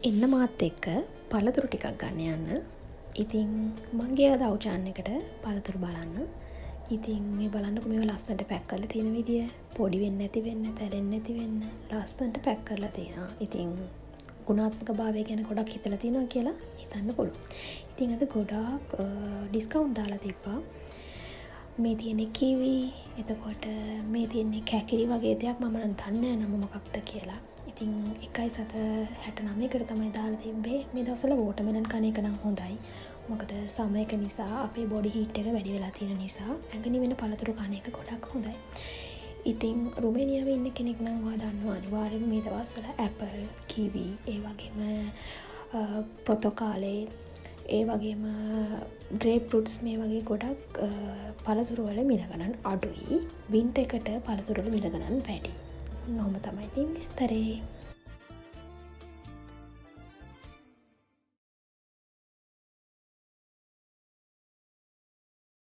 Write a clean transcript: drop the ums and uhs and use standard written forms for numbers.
එන්න මාත් එක්ක පළතුරු ටිකක් ගන්න යන්න. ඉතින් මගේ අද අවුචාන් එකට පළතුරු බලන්න. ඉතින් මේ බලන්නකො මේවා ලස්සනට පැක් කරලා තියෙන විදිය. පොඩි වෙන්නේ නැති වෙන්න, තැලෙන්නේ නැති වෙන්න ලස්සනට පැක් කරලා තියෙනවා. ඉතින් ගුණාත්මක භාවය ගැන ගොඩක් හිතලා තියෙනවා කියලා හිතන්න පුළුවන්. ඉතින් අද ගොඩාක් ඩිස්කවුන්ට් දාලා තිබ්බා. මේ තියෙන්නේ කිවි, එතකොට මේ තියෙන්නේ කැකිරි වගේ දෙයක්. මම නම් දන්නේ නැහැ නම මොකක්ද කියලා. ඉතින් 1.69කට තමයි දාලා තිබ්බේ. මේ දවස්වල වෝටර්මෙලන් කන එක නම් හොඳයි. මොකද සමයක නිසා අපේ බොඩි හීට් එක වැඩි වෙලා තියෙන නිසා ඇඟ නිවෙන පළතුරු කන එක ගොඩක් හොඳයි. ඉතින් රුමේනියාවේ ඉන්න කෙනෙක් නම් ඔයා දන්නවා අනිවාර්යයෙන්ම මේ දවස්වල ඇපල්, කිවි, ඒ වගේම පොර්තුගාලේ, ඒ වගේම ග්‍රේප් ෆෘට්ස් මේ වගේ ගොඩක් පළතුරු වල මිල ගණන් අඩුයි. වින්ටර් එකට පළතුරු වල මිල ගණන් වැඩි. ඔහොම තමයි ඉතින් විස්තරේ.